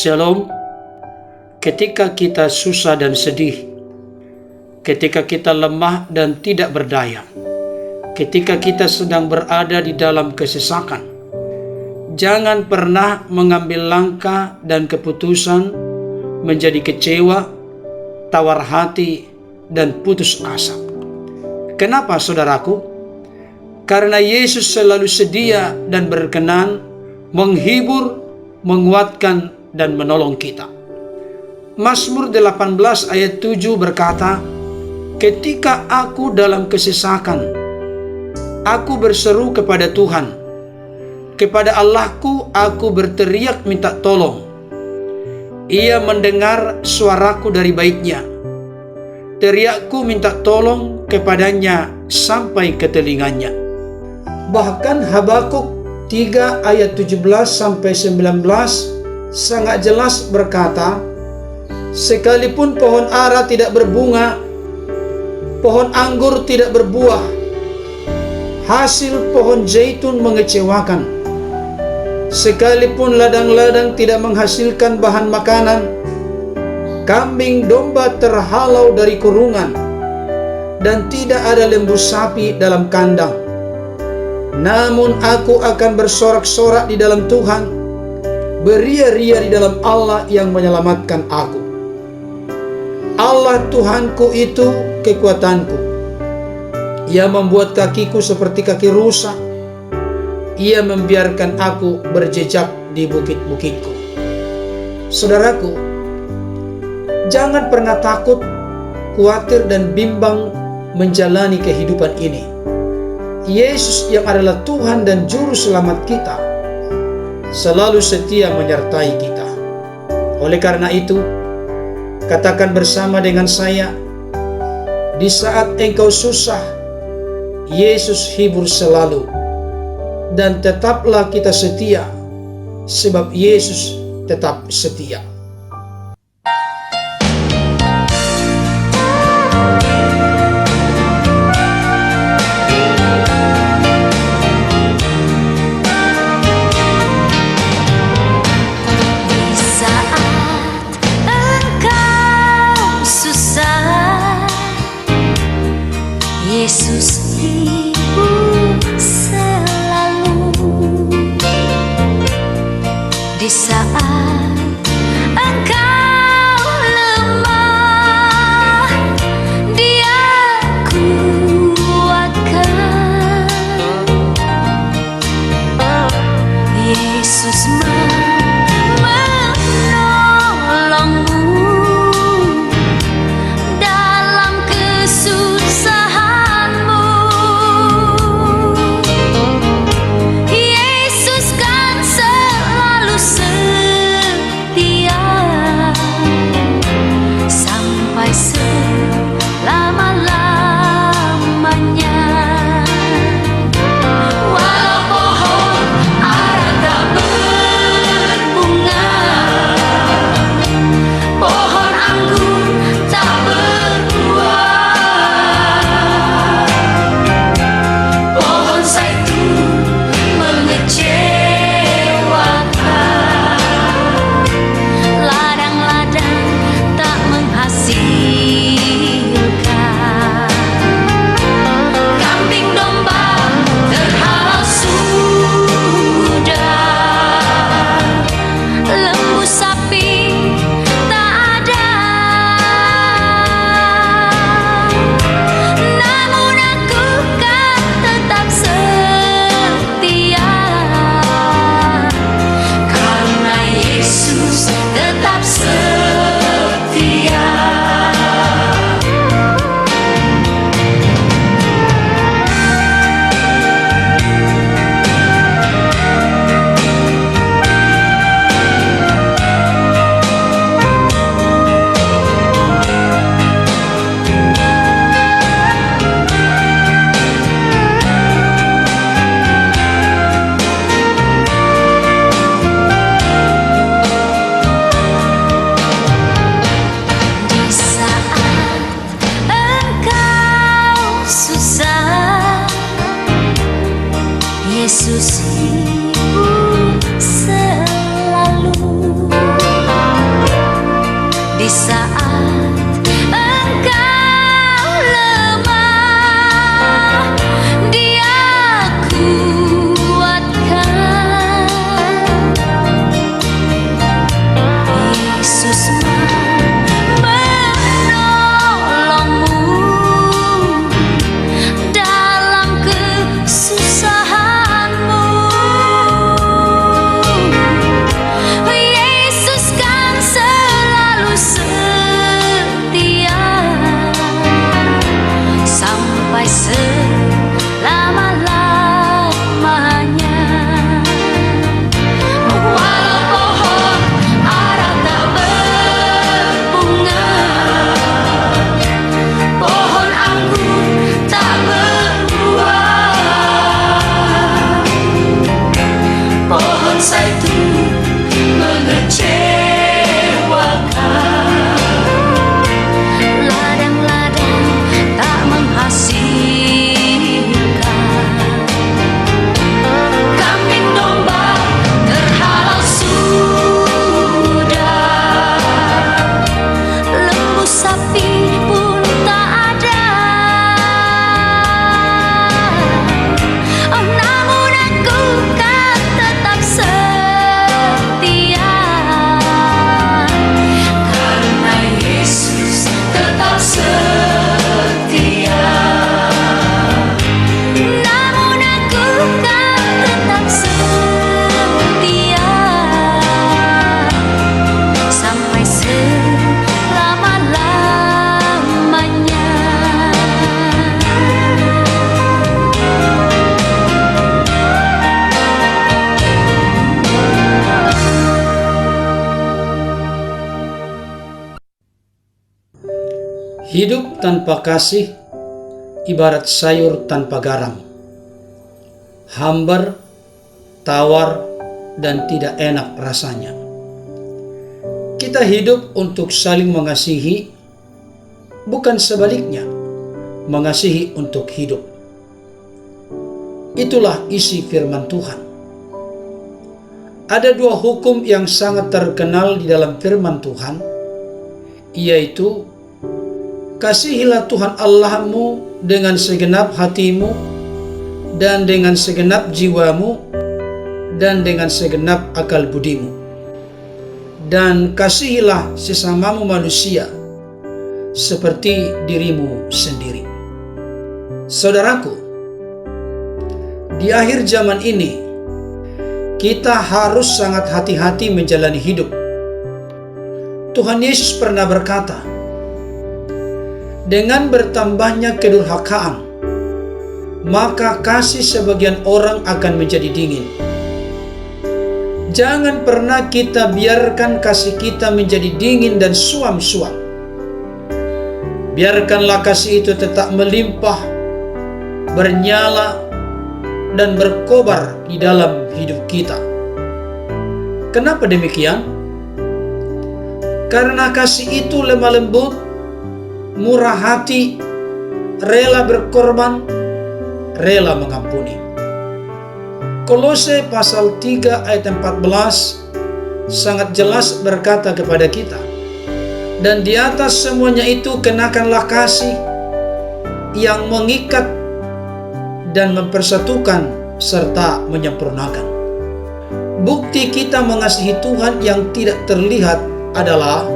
Shalom. Ketika kita susah dan sedih, ketika kita lemah dan tidak berdaya, ketika kita sedang berada di dalam kesesakan, jangan pernah mengambil langkah dan keputusan menjadi kecewa, tawar hati, dan putus asa. Kenapa, saudaraku? Karena Yesus selalu sedia dan berkenan menghibur, menguatkan, dan menolong kita. Mazmur 18 ayat 7 berkata, "Ketika aku dalam kesesakan, aku berseru kepada Tuhan. Kepada Allahku aku berteriak minta tolong. Ia mendengar suaraku dari baitnya. Teriakku minta tolong kepadanya sampai ke telinganya." Bahkan Habakuk 3 ayat 17-19 sangat jelas berkata, "Sekalipun pohon ara tidak berbunga, pohon anggur tidak berbuah, hasil pohon zaitun mengecewakan. Sekalipun ladang-ladang tidak menghasilkan bahan makanan, kambing domba terhalau dari kurungan, dan tidak ada lembu sapi dalam kandang. Namun aku akan bersorak-sorak di dalam Tuhan, beria-ria di dalam Allah yang menyelamatkan aku. Allah Tuhanku itu kekuatanku. Ia membuat kakiku seperti kaki rusa. Ia membiarkan aku berjejak di bukit-bukitku." Saudaraku, jangan pernah takut, khawatir, dan bimbang menjalani kehidupan ini. Yesus yang adalah Tuhan dan Juru Selamat kita selalu setia menyertai kita. Oleh karena itu, katakan bersama dengan saya, di saat engkau susah, Yesus hibur selalu. Dan tetaplah kita setia, sebab Yesus tetap setia. Yesus hibur selalu. Di saat engkau lemah, Dia kuatkan. Yesus menolongmu dalam kesusahanmu. Yesus kan selalu setia sampai selama-lamanya. Walau pohon ara tak berbunga, pohon anggur tak berbuah, pohon zaitun mengecewakan, ladang-ladang tak menghasilkan, kambing domba terhalau sudah, lembu sapi tak ada. Namun aku kan tetap setia, karena Yesus tetap setia. Di saat engkau susah, Yesus hibur selalu. selama-lamanya. Walau pohon ara tak berbunga, pohon anggur tak berbuah, pohon zaitun mengecewakan, ladang-ladang tak menghasilkan, kambing domba terhalau sudah, lembu sapi pun tak ada. Oh, namun aku kan tetap setia, karena Yesus tetap setia. Namun aku kan tetap setia sampai selama-lamanya. Hidup tanpa kasih ibarat sayur tanpa garam, hambar, tawar, dan tidak enak rasanya. Kita hidup untuk saling mengasihi, bukan sebaliknya, mengasihi untuk hidup. Itulah isi firman Tuhan. Ada dua hukum yang sangat terkenal di dalam firman Tuhan, yaitu kasihilah Tuhan Allahmu dengan segenap hatimu, dan dengan segenap jiwamu, dan dengan segenap akal budimu. Dan kasihilah sesamamu manusia seperti dirimu sendiri. Saudaraku, di akhir zaman ini kita harus sangat hati-hati menjalani hidup. Tuhan Yesus pernah berkata, dengan bertambahnya kedurhakaan, maka kasih sebagian orang akan menjadi dingin. Jangan pernah kita biarkan kasih kita menjadi dingin dan suam-suam. Biarkanlah kasih itu tetap melimpah, bernyala, dan berkobar di dalam hidup kita. Kenapa demikian? Karena kasih itu lemah lembut, murah hati, rela berkorban, rela mengampuni. Kolose pasal 3 ayat 14 sangat jelas berkata kepada kita, dan di atas semuanya itu kenakanlah kasih yang mengikat dan mempersatukan serta menyempurnakan. Bukti kita mengasihi Tuhan yang tidak terlihat adalah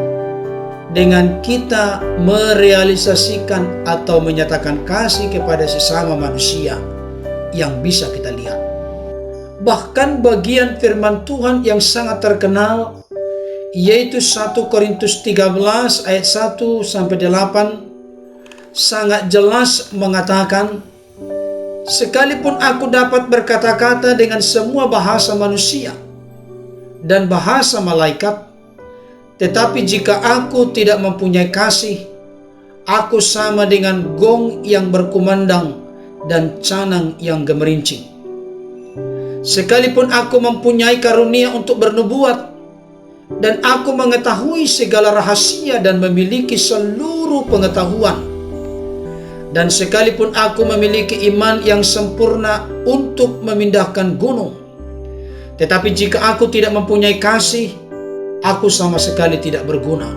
dengan kita merealisasikan atau menyatakan kasih kepada sesama manusia yang bisa kita lihat. Bahkan bagian firman Tuhan yang sangat terkenal, yaitu 1 Korintus 13 ayat 1-8, sangat jelas mengatakan, sekalipun aku dapat berkata-kata dengan semua bahasa manusia dan bahasa malaikat, tetapi jika aku tidak mempunyai kasih, aku sama dengan gong yang berkumandang dan canang yang gemerincing. Sekalipun aku mempunyai karunia untuk bernubuat, dan aku mengetahui segala rahasia dan memiliki seluruh pengetahuan, dan sekalipun aku memiliki iman yang sempurna untuk memindahkan gunung, tetapi jika aku tidak mempunyai kasih, aku sama sekali tidak berguna.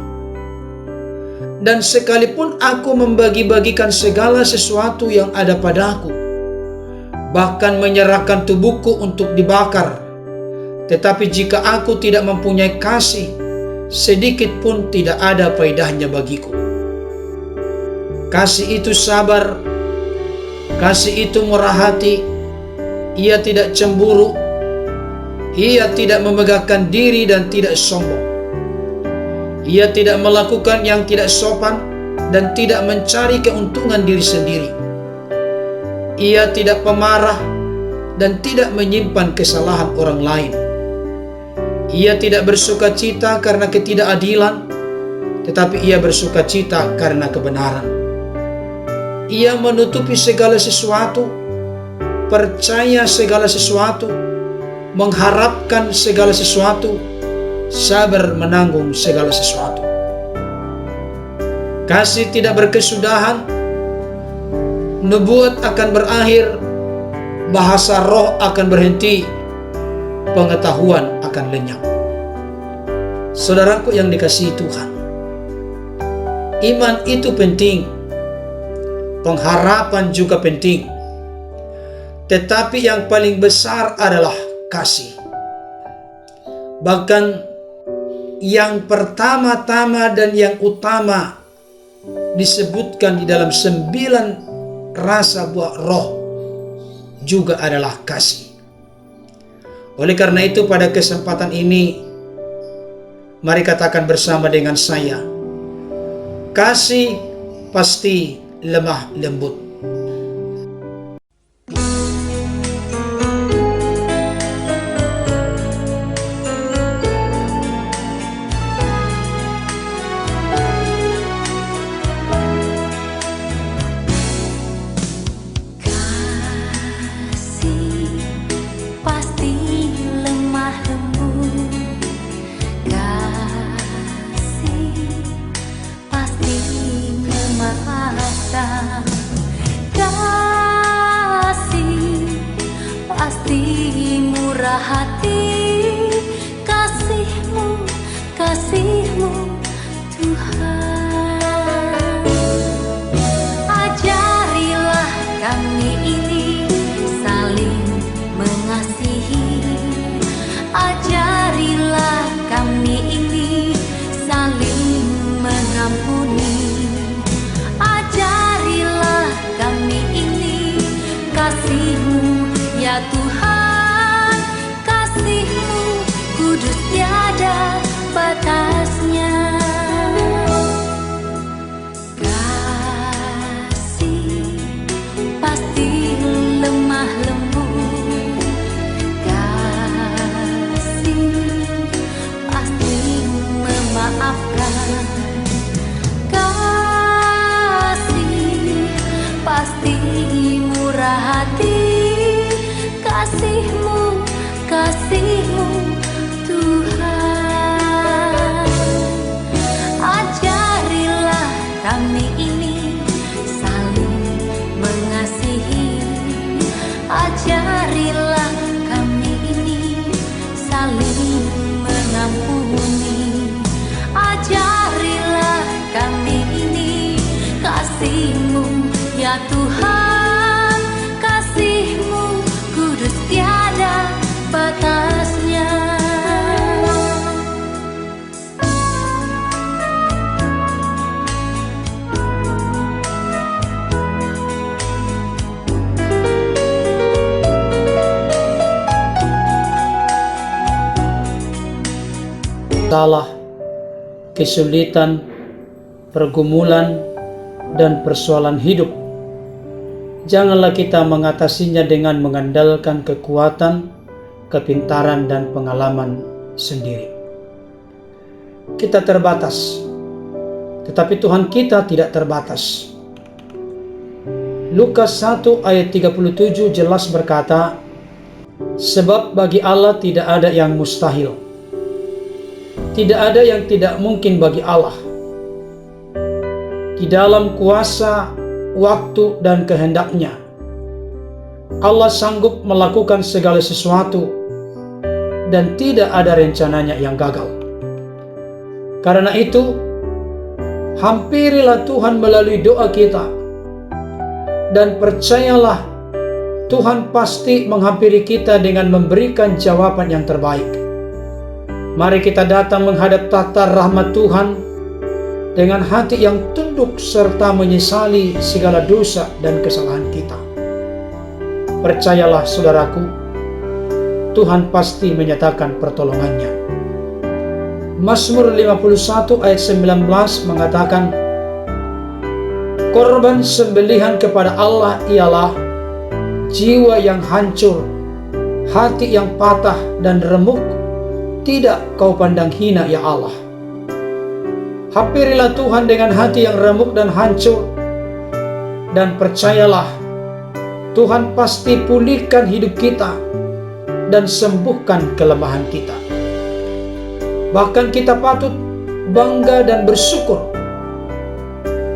Dan sekalipun aku membagi-bagikan segala sesuatu yang ada padaku, bahkan menyerahkan tubuhku untuk dibakar, tetapi jika aku tidak mempunyai kasih, sedikit pun tidak ada faedahnya bagiku. Kasih itu sabar, kasih itu murah hati, ia tidak cemburu, ia tidak memegahkan diri dan tidak sombong. Ia tidak melakukan yang tidak sopan dan tidak mencari keuntungan diri sendiri. Ia tidak pemarah dan tidak menyimpan kesalahan orang lain. Ia tidak bersukacita karena ketidakadilan, tetapi ia bersukacita karena kebenaran. Ia menutupi segala sesuatu, percaya segala sesuatu, mengharapkan segala sesuatu, sabar menanggung segala sesuatu. Kasih tidak berkesudahan, nubuat akan berakhir, bahasa roh akan berhenti, pengetahuan akan lenyap. Saudaraku yang dikasihi Tuhan, iman itu penting, pengharapan juga penting, tetapi yang paling besar adalah kasih. Bahkan yang pertama-tama dan yang utama disebutkan di dalam 9 rasa buah roh juga adalah kasih. Oleh karena itu pada kesempatan ini, mari katakan bersama dengan saya, kasih pasti lemah lembut. Hati kasihmu, kasihmu Tuhan. Ajarilah kami ini saling mengasihi. Ajarilah kami ini saling mengampuni. Ajarilah kami ini kasihmu ya Tuhan. Kudus tiada batasnya. Kasih pasti lemah lembut. Kasih pasti memaafkan. Kasih pasti murah hati. Kasihmu, kasihmu Tuhan. Ajarilah kami ini saling mengasihi. Ajarilah kami ini saling mengampuni. Ajarilah kami ini kasihmu ya Tuhan. Kasihmu kudus tiada batasnya. Salah, kesulitan, pergumulan, dan persoalan hidup, janganlah kita mengatasinya dengan mengandalkan kekuatan, kepintaran, dan pengalaman sendiri. Kita terbatas, tetapi Tuhan kita tidak terbatas. Lukas 1 ayat 37 jelas berkata, sebab bagi Allah tidak ada yang mustahil. Tidak ada yang tidak mungkin bagi Allah. Di dalam kuasa, waktu, dan kehendaknya, Allah sanggup melakukan segala sesuatu dan tidak ada rencananya yang gagal. Karena itu, hampirilah Tuhan melalui doa kita dan percayalah Tuhan pasti menghampiri kita dengan memberikan jawaban yang terbaik. Mari kita datang menghadap tahta rahmat Tuhan dengan hati yang tunduk serta menyesali segala dosa dan kesalahan kita. Percayalah saudaraku, Tuhan pasti menyatakan pertolongannya. Mazmur 51 ayat 19 mengatakan, korban sembelihan kepada Allah ialah jiwa yang hancur, hati yang patah dan remuk, tidak Kau pandang hina ya Allah. Hampirilah Tuhan dengan hati yang remuk dan hancur, dan percayalah Tuhan pasti pulihkan hidup kita dan sembuhkan kelemahan kita. Bahkan kita patut bangga dan bersyukur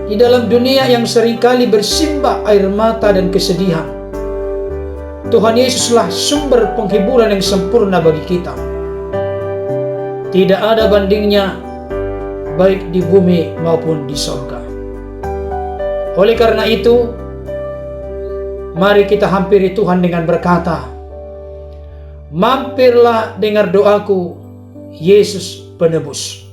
di dalam dunia yang seringkali bersimbah air mata dan kesedihan. Tuhan Yesuslah sumber penghiburan yang sempurna bagi kita. Tidak ada bandingnya, baik di bumi maupun di surga. Oleh karena itu, mari kita hampiri Tuhan dengan berkata, "Mampirlah dengar doaku, Yesus Penebus."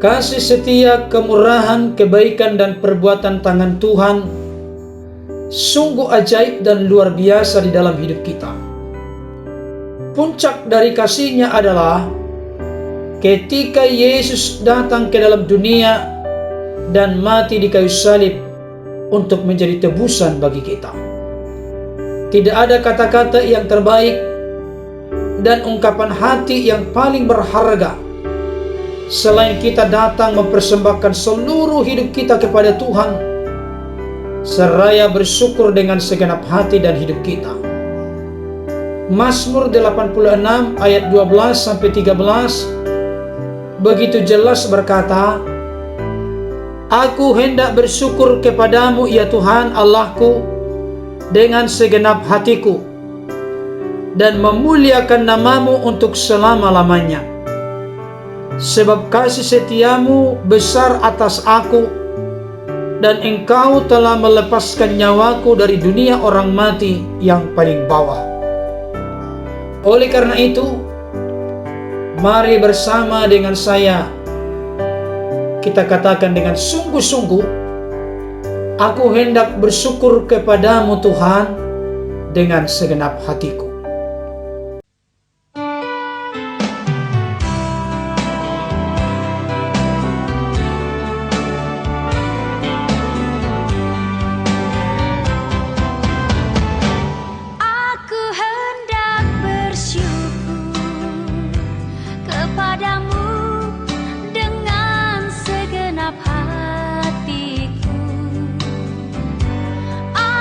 Kasih setia, kemurahan, kebaikan, dan perbuatan tangan Tuhan sungguh ajaib dan luar biasa di dalam hidup kita. Puncak dari kasih-Nya adalah ketika Yesus datang ke dalam dunia dan mati di kayu salib untuk menjadi tebusan bagi kita. Tidak ada kata-kata yang terbaik dan ungkapan hati yang paling berharga selain kita datang mempersembahkan seluruh hidup kita kepada Tuhan, seraya bersyukur dengan segenap hati dan hidup kita. Mazmur 86 ayat 12-13 begitu jelas berkata, "Aku hendak bersyukur kepadamu ya Tuhan Allahku dengan segenap hatiku, dan memuliakan namamu untuk selama-lamanya. Sebab kasih setiamu besar atas aku, dan engkau telah melepaskan nyawaku dari dunia orang mati yang paling bawah." Oleh karena itu, mari bersama dengan saya kita katakan dengan sungguh-sungguh, "Aku hendak bersyukur kepadamu Tuhan dengan segenap hatiku."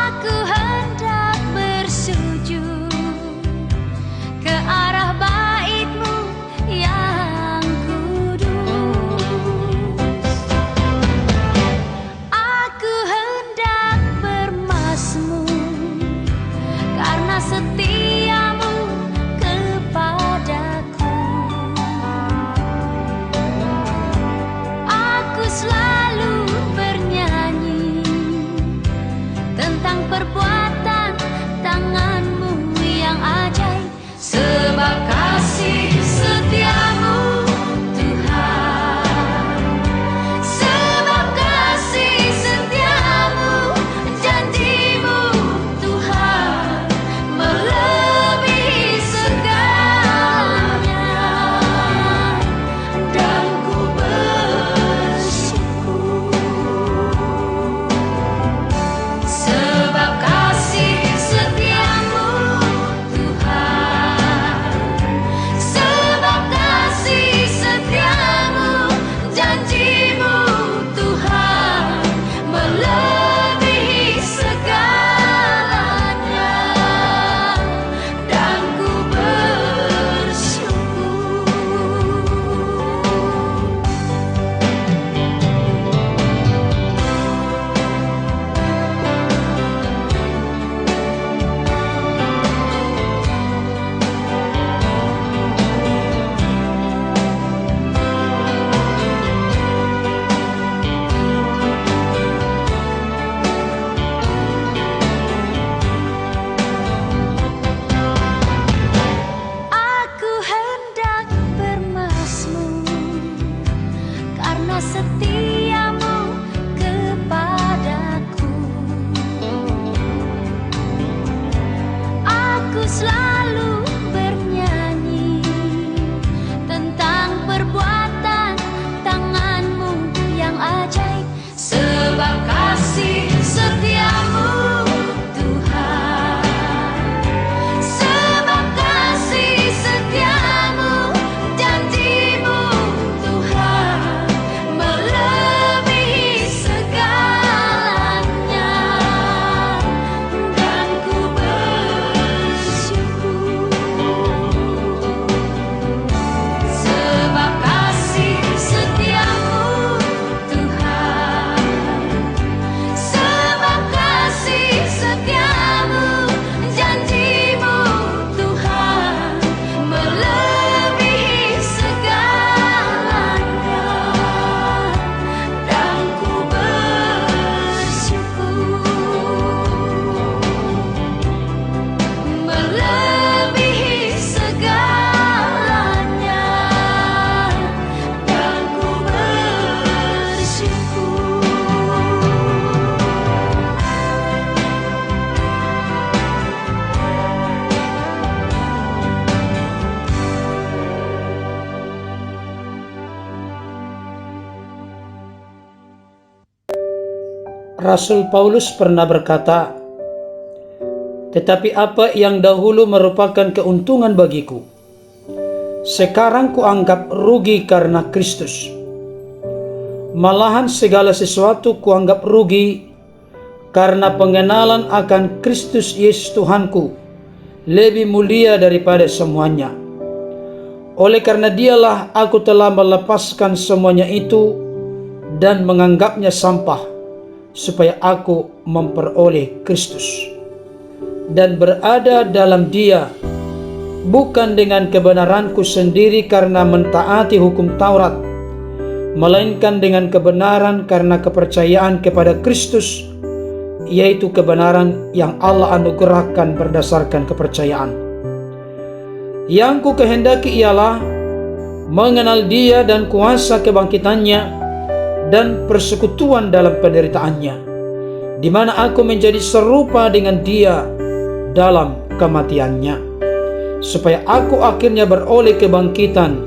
Aku hendak bersujud Rasul Paulus pernah berkata, "Tetapi apa yang dahulu merupakan keuntungan bagiku, sekarang kuanggap rugi karena Kristus. Malahan segala sesuatu kuanggap rugi karena pengenalan akan Kristus Yesus Tuhanku lebih mulia daripada semuanya. Oleh karena Dialah aku telah melepaskan semuanya itu dan menganggapnya sampah, supaya aku memperoleh Kristus dan berada dalam Dia, bukan dengan kebenaranku sendiri karena mentaati hukum Taurat, melainkan dengan kebenaran karena kepercayaan kepada Kristus, yaitu kebenaran yang Allah anugerahkan berdasarkan kepercayaan. Yang ku kehendaki ialah mengenal Dia dan kuasa kebangkitannya dan persekutuan dalam penderitaannya, di mana aku menjadi serupa dengan Dia dalam kematiannya, supaya aku akhirnya beroleh kebangkitan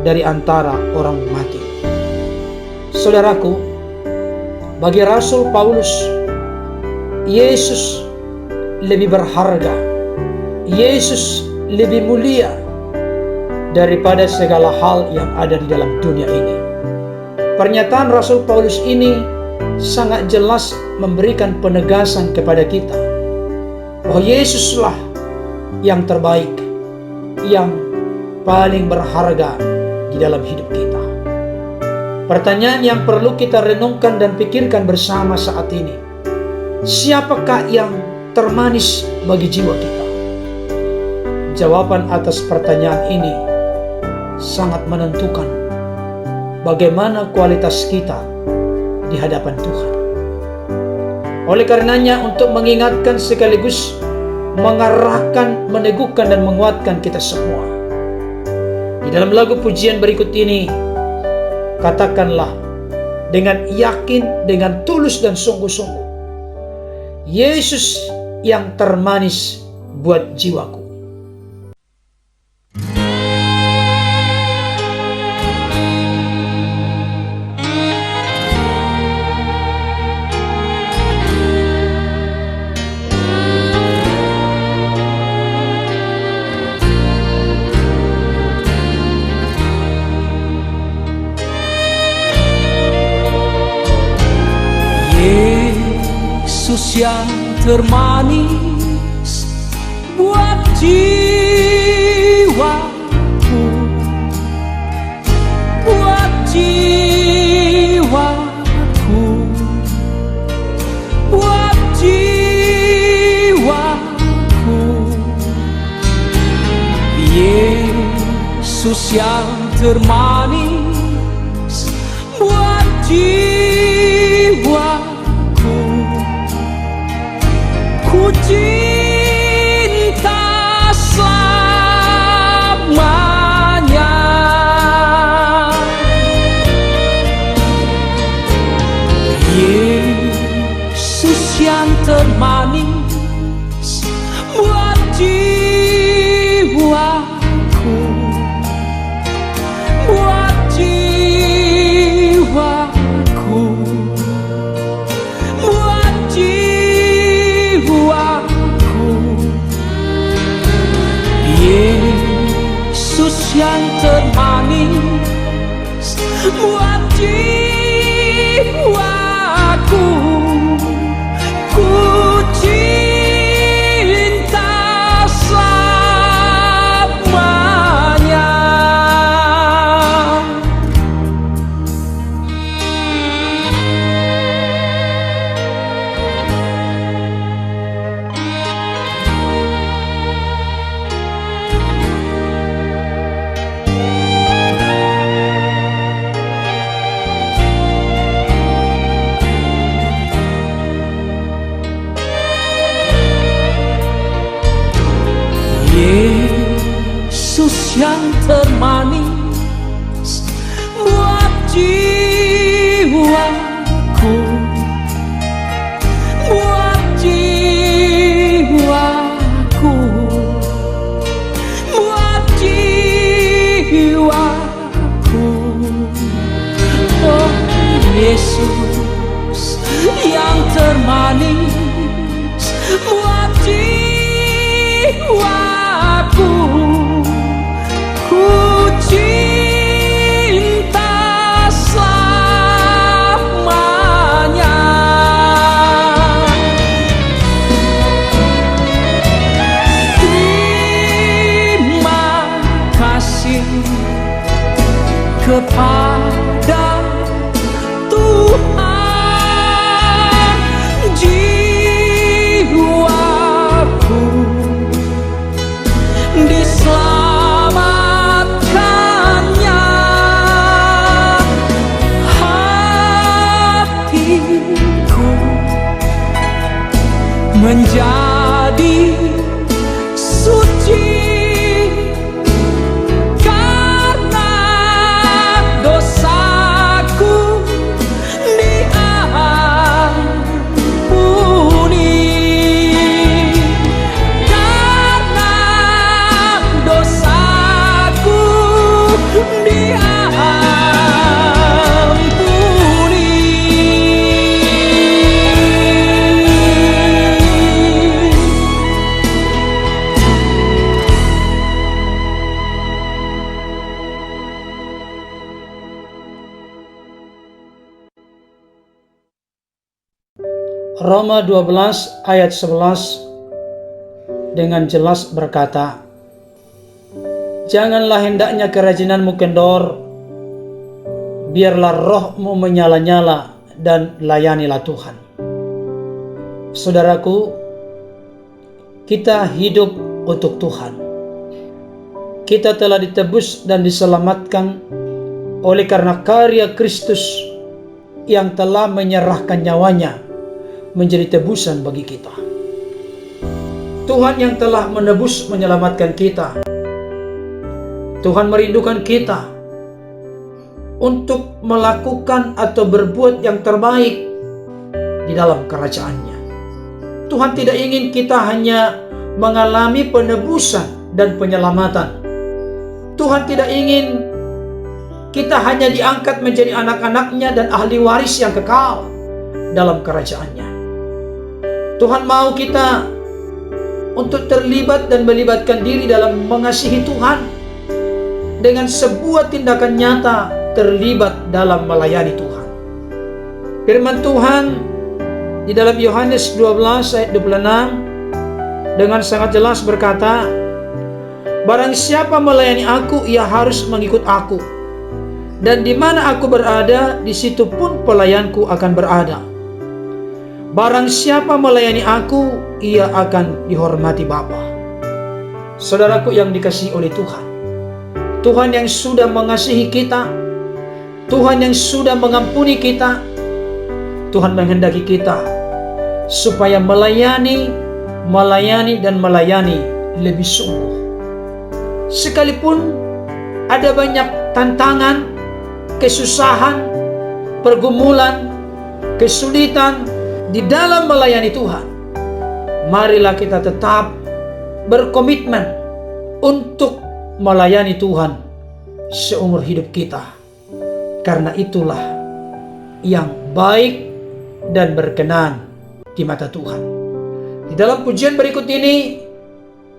dari antara orang mati." Saudaraku, bagi Rasul Paulus, Yesus lebih berharga, Yesus lebih mulia daripada segala hal yang ada di dalam dunia ini. Pernyataan Rasul Paulus ini sangat jelas memberikan penegasan kepada kita bahwa Yesuslah yang terbaik, yang paling berharga di dalam hidup kita. Pertanyaan yang perlu kita renungkan dan pikirkan bersama saat ini, siapakah yang termanis bagi jiwa kita? Jawaban atas pertanyaan ini sangat menentukan bagaimana kualitas kita di hadapan Tuhan. Oleh karenanya, untuk mengingatkan sekaligus mengarahkan, meneguhkan dan menguatkan kita semua, di dalam lagu pujian berikut ini, katakanlah dengan yakin, dengan tulus dan sungguh-sungguh, Yesus yang termanis buat jiwaku. Yesus yang termanis buat jiwaku, buat jiwaku, buat jiwaku. Yesus yang termanis buat jiwaku, ku cinta selamanya. Yesus yang termanis buat jiwaku, buat jiwaku, buat jiwaku. Yesus yang termanis buat jiwaku, ku cinta selamanya. Yesus yang termanis buat jiwaku, buat jiwaku, buat jiwaku. Oh Yesus yang yang termanis buat jiwaku. Ku cinta selamanya. Terima kasih kepada Tuhan, jiwaku diselamatkannya, hatiku menjadi suci karena dosaku diampuni, karena dosaku diampuni. Roma 12 ayat 11 dengan jelas berkata, janganlah hendaknya kerajinanmu kendor, biarlah rohmu menyala-nyala dan layanilah Tuhan. Saudaraku, kita hidup untuk Tuhan. Kita telah ditebus dan diselamatkan oleh karena karya Kristus yang telah menyerahkan nyawanya menjadi tebusan bagi kita. Tuhan yang telah menebus menyelamatkan kita. Tuhan merindukan kita untuk melakukan atau berbuat yang terbaik di dalam kerajaan-Nya. Tuhan tidak ingin kita hanya mengalami penebusan dan penyelamatan. Tuhan tidak ingin kita hanya diangkat menjadi anak-anak-Nya dan ahli waris yang kekal dalam kerajaan-Nya. Tuhan mau kita untuk terlibat dan melibatkan diri dalam mengasihi Tuhan dengan sebuah tindakan nyata terlibat dalam melayani Tuhan. Firman Tuhan di dalam Yohanes 12 ayat 26 dengan sangat jelas berkata, barang siapa melayani aku, ia harus mengikut aku. Dan di mana aku berada, di situ pun pelayanku akan berada. Barang siapa melayani aku, ia akan dihormati Bapa. Saudaraku yang dikasihi oleh Tuhan, Tuhan yang sudah mengasihi kita, Tuhan yang sudah mengampuni kita, Tuhan menghendaki kita supaya melayani dan melayani lebih sungguh. Sekalipun ada banyak tantangan, kesusahan, pergumulan, kesulitan di dalam melayani Tuhan, marilah kita tetap berkomitmen untuk melayani Tuhan seumur hidup kita, karena itulah yang baik dan berkenan di mata Tuhan. Di dalam pujian berikut ini,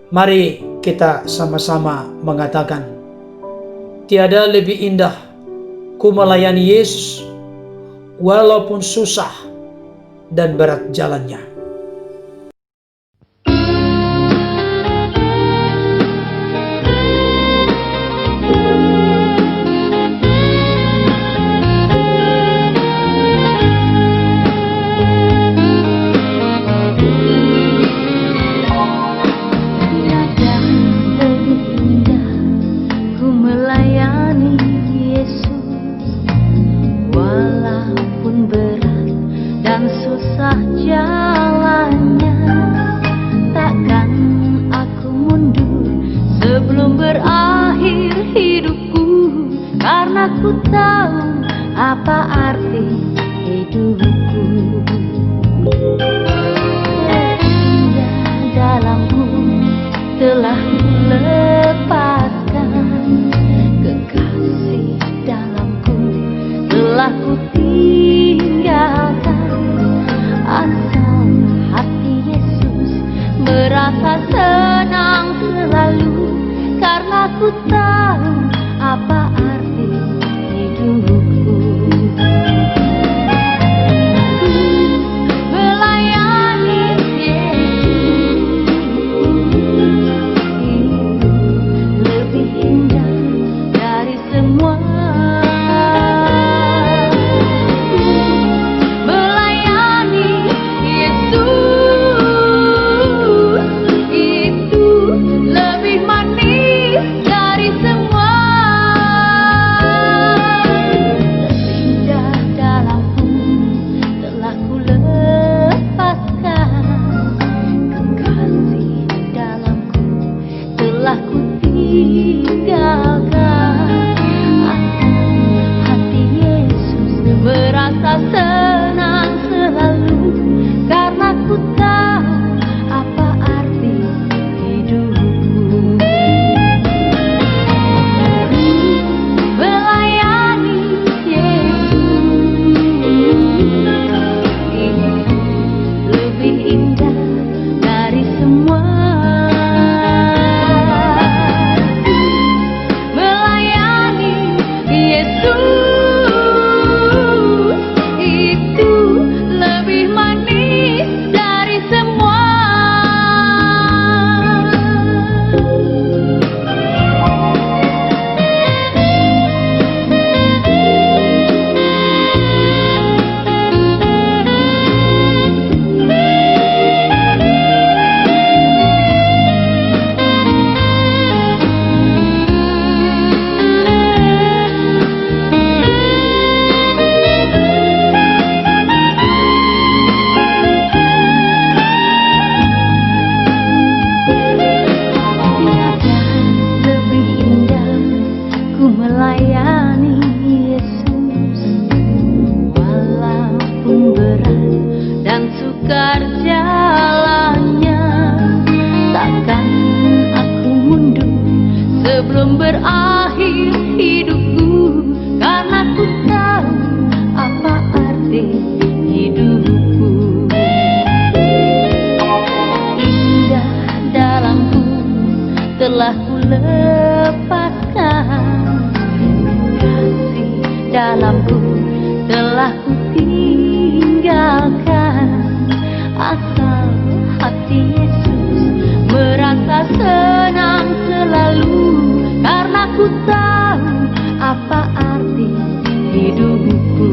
mari kita sama-sama mengatakan, tiada lebih indah ku melayani Yesus walaupun susah dan berat jalannya. Ku tahu apa arti hidupku. Dia dalamku telah lepaskan, kekasih dalamku telah ku tinggalkan. Asal hati Yesus merasa senang selalu, karena ku tahu apa arti hidupku. Melayani Yesus itu lebih indah dari semua. Melayani Yesus itu lebih manis dari semua. Indah dalamku telah ku lepaskan, kekasih dalamku telah ku tinggalkan. Asal hati Yesus merasa senang selalu, karena ku tahu apa arti hidupku. Melayani Yesus itu lebih indah dari semua. Melayani Yesus itu lebih manis dari semua. Tiada lebih indah ku melayani Yesus, walaupun berat dan sukar jalannya. Takkan aku mundur sebelum berakhir hidupku, karena ku tahu apa arti hidupku. Indah dalamku telah ku lepaskan, kasih dalamku telah ku tinggalkan. Asal hati Yesus merasa senang selalu, karena ku tahu apa arti hidupku.